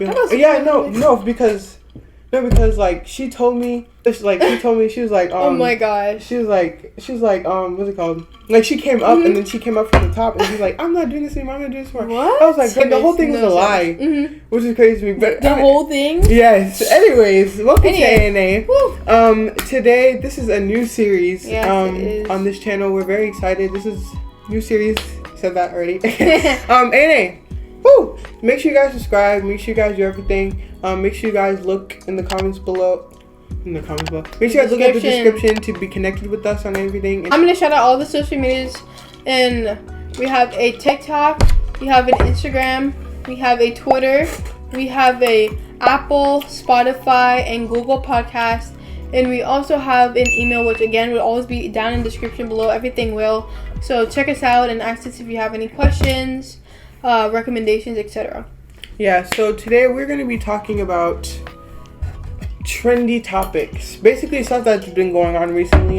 Yeah, no, because like she told me, she was like, oh my gosh, she was like, what's it called? Like she came up and then she came up from the top and she's like, I'm not doing this anymore. I'm not doing this anymore. What? I was like, the whole thing was a lie, which is crazy to me. But the whole thing. Yes. Anyways, welcome to ANA. Today this is a new series. Yes, it is. On this channel. We're very excited. This is new series. Said that already. ANA. Woo! Make sure you guys subscribe. Make sure you guys do everything. Make sure you guys look in the comments below. Make sure you guys look at the description to be connected with us on everything. I'm gonna shout out all the social medias, and we have a TikTok, we have an Instagram, we have a Twitter, we have a Apple, Spotify, and Google Podcast, and we also have an email, which again will always be down in the description below. Everything will. So check us out and ask us if you have any questions, recommendations, etc. Yeah, so today we're going to be talking about trendy topics. Basically stuff that's been going on recently.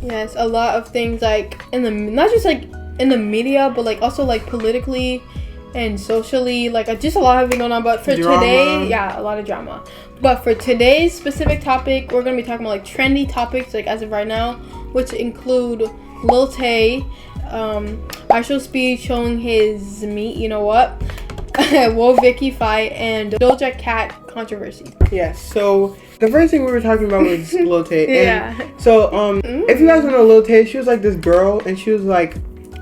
Yes, a lot of things like not just like in the media, but like also like politically and socially, like just a lot has been going on. But for today, a lot of drama. But for today's specific topic, we're going to be talking about like trendy topics like as of right now, which include Lil Tay, IShowSpeed showing his meat, you know what? Whoa Vicky fight and Doja Cat controversy. Yes, so the first thing we were talking about was Lil Tay. Yeah. So if you guys don't know Lil Tay, she was like this girl and she was like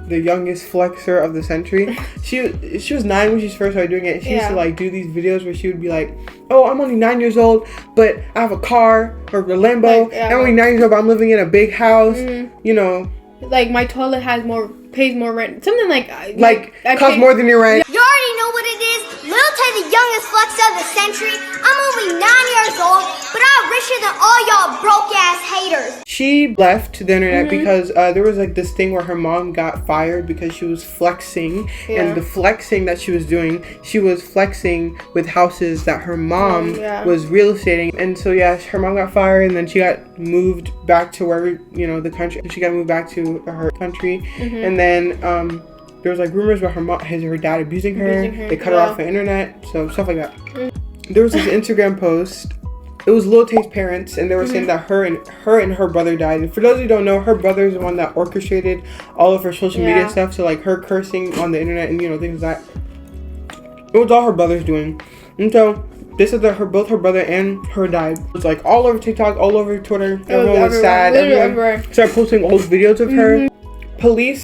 the youngest flexer of the century. She was 9 when she first started doing it. She used to like do these videos where she would be like, oh, I'm only 9 years old, but I have a car or a Lambo. I'm only 9 years old, but I'm living in a big house. You know, like my toilet pays more rent, something like costs more than your rent. You already know what it is. Lil Tay, the youngest flex of the century. I'm only 9 years old, but I'm richer than all y'all broke ass haters. She left the internet because there was like this thing where her mom got fired because she was flexing, and the flexing that she was doing, she was flexing with houses that her mom was real estating, and so her mom got fired, and then she got moved back to where the country. She got moved back to her country, and then there was like rumors about her dad abusing her. They cut her off the internet, so stuff like that. There was this Instagram post. It was Lil Tay's parents, and they were saying that her and her brother died. And for those who don't know, her brother is the one that orchestrated all of her social media stuff. So like her cursing on the internet and things like that. It was all her brother's doing. And so they said that both her brother and her died. It was like all over TikTok, all over Twitter. Everyone was sad. Everyone started posting old videos of her. Police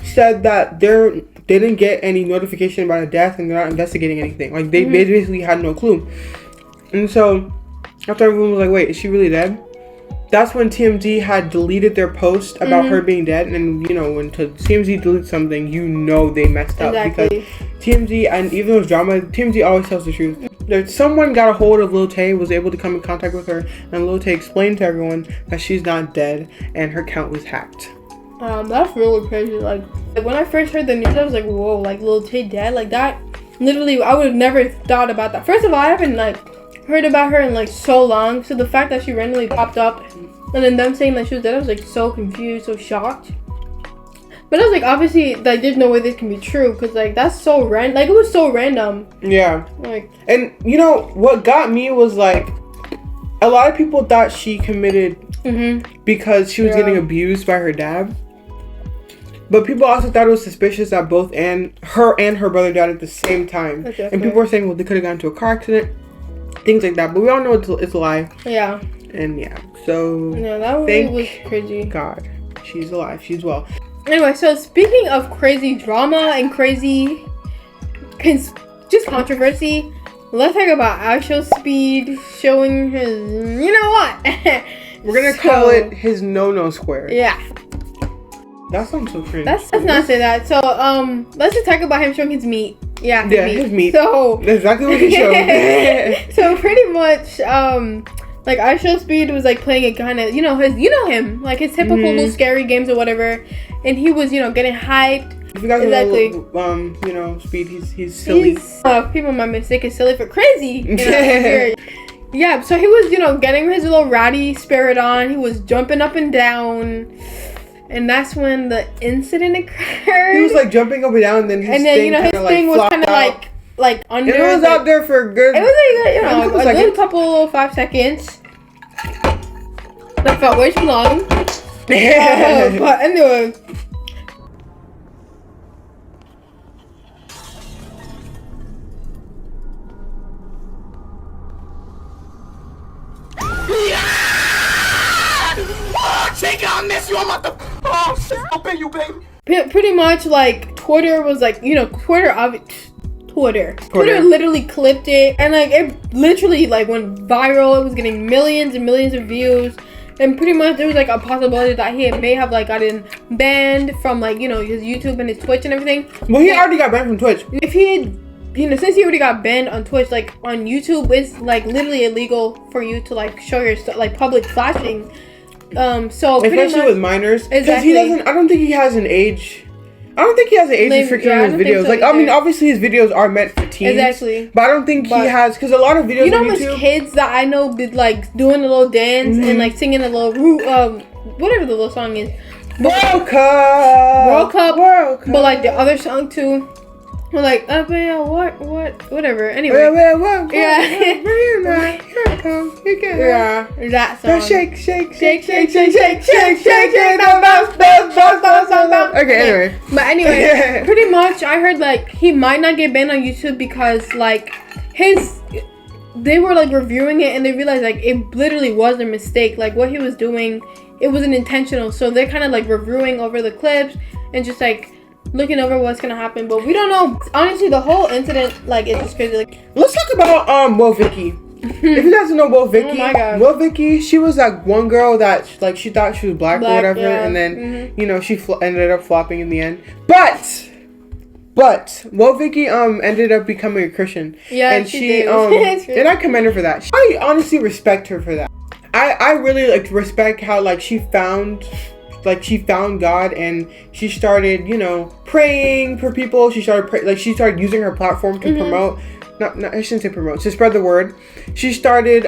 said that they didn't get any notification about a death and they're not investigating anything. Like they basically had no clue. And so after everyone was like, wait, is she really dead? That's when TMZ had deleted their post about her being dead. And when TMZ deletes something, they messed up. Because TMZ, and even though it was drama, TMZ always tells the truth. Someone got a hold of Lil Tay, was able to come in contact with her, and Lil Tay explained to everyone that she's not dead and her account was hacked. That's really crazy. Like when I first heard the news, I was like, whoa, like Lil Tay dead? Like that, literally, I would have never thought about that. First of all, I haven't heard about her in so long, so the fact that she randomly popped up and then them saying that she was dead, I was so confused, so shocked. But I was obviously there's no way this can be true, because that's so random. It was so random. Yeah. And what got me was a lot of people thought she committed because she was getting abused by her dad. But people also thought it was suspicious that both her and her brother died at the same time. And people were saying, well, they could have gotten into a car accident. Things like that, but we all know it's a lie. Yeah. And so that really was crazy. God, she's alive. She's well. Anyway, so speaking of crazy drama and crazy just controversy, let's talk about IShowSpeed showing his. You know what? We're gonna call it his no square. Yeah. That sounds so crazy. Let's not say that. So let's just talk about him showing his meat. Yeah, his meat. So that's exactly what he showed. So pretty much, IShowSpeed was playing a kind of, him, his typical little scary games or whatever, and he was, getting hyped. If you guys know, Speed, he's silly. People might mistake it silly for crazy. Yeah, so he was, getting his little ratty spirit on. He was jumping up and down. And that's when the incident occurred. He was jumping up and down, and then his thing was kind of like under. It was out there for a good. It was like a good couple 5 seconds. That felt way too long. But anyway. Take it, I miss you. I'm about to. Oh shit! I'll pay you, baby. Pretty much like Twitter was like, Twitter literally clipped it, and like it literally like went viral. It was getting millions and millions of views, and pretty much there was like a possibility that he may have like gotten banned from like his YouTube and his Twitch and everything. Well, he already got banned from Twitch. If he had, since he already got banned on Twitch, like on YouTube, it's like literally illegal for you to like show your like public flashing. So especially with minors, because he doesn't. I don't think he has an age. I don't think he has an age restriction on his videos. So, like, I mean, obviously his videos are meant for teens. Exactly. But I don't think he has, because a lot of videos. You know how much kids that I know be like doing a little dance and like singing a little whatever the little song is. World Cup. But like the other song too. We're like, whatever. Anyway. Yeah, that song. Shake. Okay, anyway. But anyway, pretty much I heard like he might not get banned on YouTube because like they were like reviewing it and they realized like it literally was a mistake. Like what he was doing, it wasn't intentional. So they're kind of like reviewing over the clips and just like looking over what's gonna happen, but we don't know. Honestly, the whole incident, like, it's just crazy. Like, let's talk about Will Vicky. If you guys don't know Will Vicky, oh my God. Will Vicky, she was like one girl that like she thought she was black or whatever, and then she ended up flopping in the end. But Will Vicky ended up becoming a Christian. Yeah, and she did. And I commend her for that. I honestly respect her for that. I really like respect how like she found God and she started, praying for people. She started she started using her platform to promote, not I shouldn't say promote, to spread the word. She started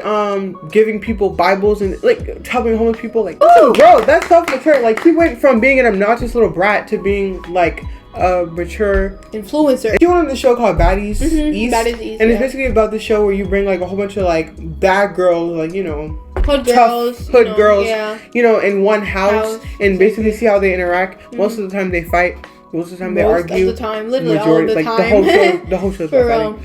giving people Bibles and like helping homeless people. Like, oh, bro, that's self-mature. Like, he went from being an obnoxious little brat to being like a mature influencer. She went on the show called Baddies East. Baddies East, and it's basically about the show where you bring like a whole bunch of like bad girls, like hood girls, in one house and basically see how they interact. Most of the time they fight. Most of the time they argue. Most of the time, literally all of the time. The whole show's about fighting.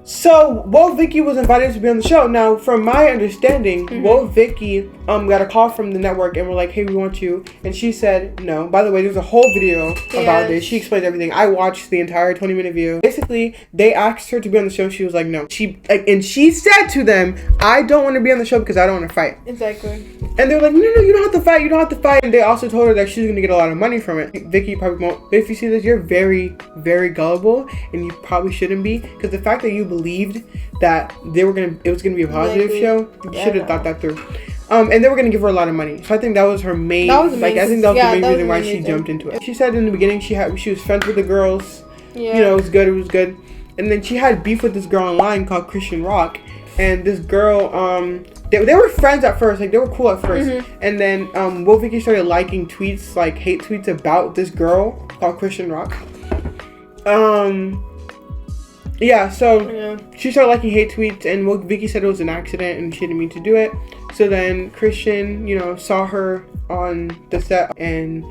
So, Will Vicky was invited to be on the show. Now, from my understanding, Will Vicky got a call from the network and were like, hey, we want you. And she said no. By the way, there's a whole video about this. She explained everything. I watched the entire 20-minute video. Basically, they asked her to be on the show. She was like, no. And she said to them, I don't want to be on the show because I don't want to fight. Exactly. And they were like, no, you don't have to fight. You don't have to fight. And they also told her that she's going to get a lot of money from it. Vicky probably won't. But if you see this, you're very, very gullible. And you probably shouldn't be. Because the fact that you believed that it was gonna be a positive show, you should have thought that through. And they were gonna give her a lot of money. So I think that was her main. I think that was the main reason why she jumped into it. She said in the beginning she was friends with the girls. Yeah. It was good. And then she had beef with this girl online called Christian Rock, and this girl they were friends at first, like they were cool at first, and then Will Vicky started liking tweets, like hate tweets about this girl called Christian Rock. She started liking hate tweets, and Vicky said it was an accident and she didn't mean to do it. So then Christian, saw her on the set, and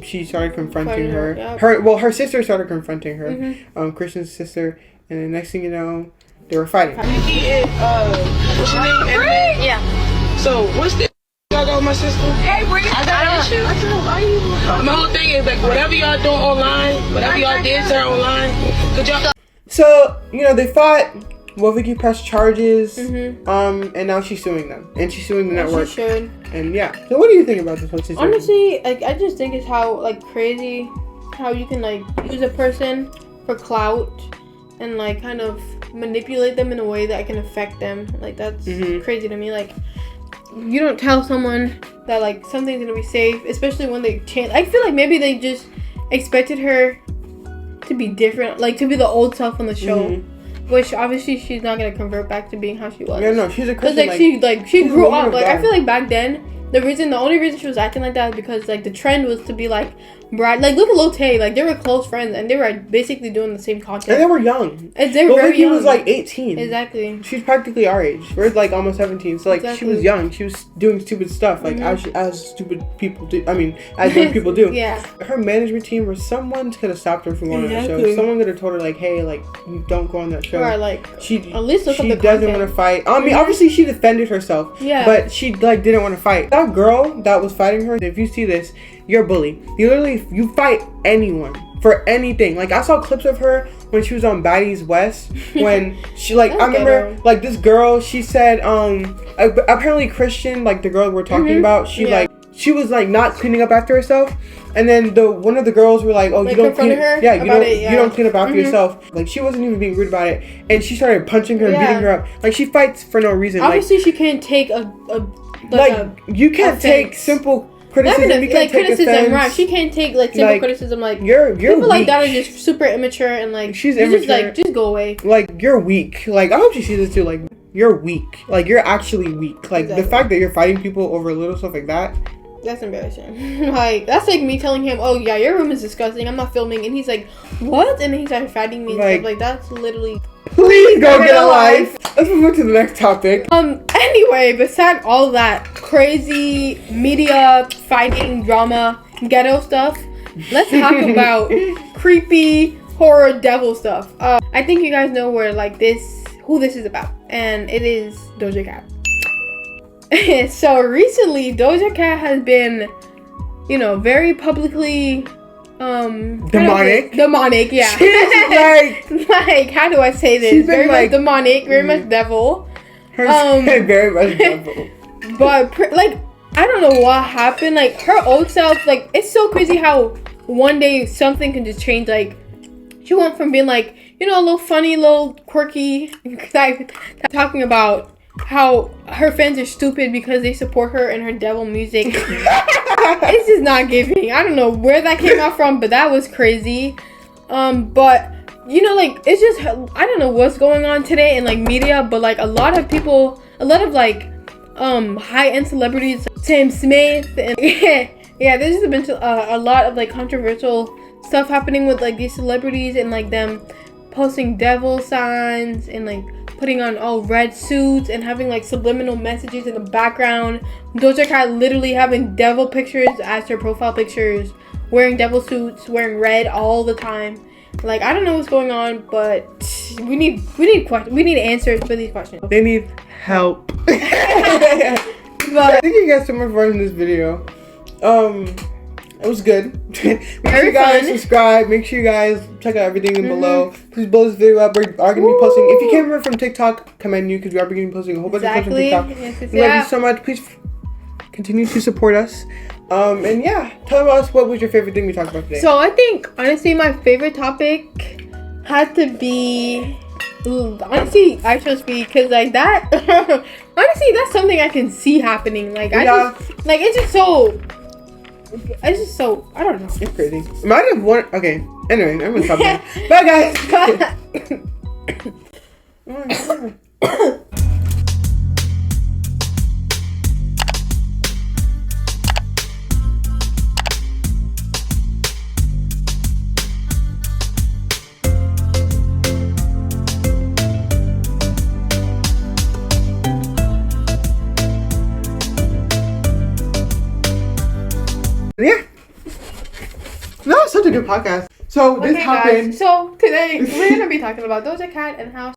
she started confronting her. Yep. Her sister started confronting her, Christian's sister, and the next thing you know, they were fighting. Vicky is, what's your name? Yeah. So, what's this? Y'all got with my sister? Hey, Bree. I got an issue. My whole thing is, like, whatever y'all do online, whatever y'all did to her online, could y'all... So, they fought. Will Vicky pressed charges, and now she's suing them. And she's suing the network. She should. And yeah. So what do you think about this whole situation? Honestly, I just think it's how, crazy how you can, use a person for clout and, kind of manipulate them in a way that can affect them. That's crazy to me. You don't tell someone that, something's gonna be safe, especially when they change. I feel like maybe they just expected her to be different, to be the old self on the show, which obviously she's not gonna convert back to being how she was. Yeah, no, she's a Christian. She grew up. I feel like back then the only reason she was acting like that is because the trend was to be Brad, like look at Lil Tay, like they were close friends and they were basically doing the same content. And they were young. And they were very young. He was like 18. Exactly. She's practically our age. We're like almost 17. So like she was young. She was doing stupid stuff like as stupid people do. I mean, as young people do. Yeah. Her management team or someone could have stopped her from going on that show. Someone could have told her like, hey, like you don't go on that show. Or like she at least look she up the doesn't content. want to fight. I mean, obviously she defended herself. Yeah. But she like didn't want to fight. That girl that was fighting her. If you see this, you're a bully. You fight anyone for anything. Like I saw clips of her when she was on Baddies West when she like I remember like this girl, she said apparently Christian, like the girl we're talking about, she was like not cleaning up after herself, and then one of the girls were like, oh, like, you don't clean her you don't clean up after yourself. Like she wasn't even being rude about it, and she started punching her and beating her up. Like she fights for no reason. Obviously she can't take you can't take simple criticism. You can't take criticism, right? She can't take like simple criticism. Like you're people weak. like that are just super immature and like she's immature. Just go away. Like you're weak. Like I hope she sees this too. Like you're weak. Like you're actually weak. Like the fact that you're fighting people over little stuff like that. That's embarrassing. Like that's like me telling him, "Oh yeah, your room is disgusting. I'm not filming," and he's like, "What?" And then he started fighting me and stuff. Like that's literally. Please go get a life. Let's move on to the next topic. Anyway, beside all that crazy media fighting drama, ghetto stuff, let's talk about creepy horror devil stuff. I think you guys know who this is about, and it is Doja Cat. So recently, Doja Cat has been, very publicly demonic, yeah. She's like how do I say this? She's very much demonic, very much devil. Very much devil. But I don't know what happened. Like her old self, like it's so crazy how one day something can just change. Like she went from being like a little funny, little quirky, like talking about how her fans are stupid because they support her and her devil music. It's just not giving. I don't know where that came out from, but that was crazy. But it's just I don't know what's going on today in like media, but like a lot of high-end celebrities, Sam Smith, and there's just been a lot of like controversial stuff happening with like these celebrities and like them posting devil signs and like putting on all red suits and having like subliminal messages in the background. Doja Cat literally having devil pictures as her profile pictures, wearing devil suits, wearing red all the time. Like I don't know what's going on, but we need answers for these questions. They need help. But I think you guys so much fun in this video. It was good. Make sure you guys subscribe. Make sure you guys check out everything below. Please blow this video up. We are going to be posting. If you came here from TikTok, commend you because we are going to be posting a whole bunch of stuff from TikTok. We love you so much. Please continue to support us. And yeah, tell us what was your favorite thing we talked about today. So I think honestly my favorite topic had to be honestly I chose speed because like that honestly that's something I can see happening. Like it's just so I don't know. It's crazy. Might have one. Okay. Anyway, I'm gonna stop now. Bye, guys. Yeah. No, it's such a good podcast. So this happened. Guys, so today we're gonna be talking about Doja Cat and how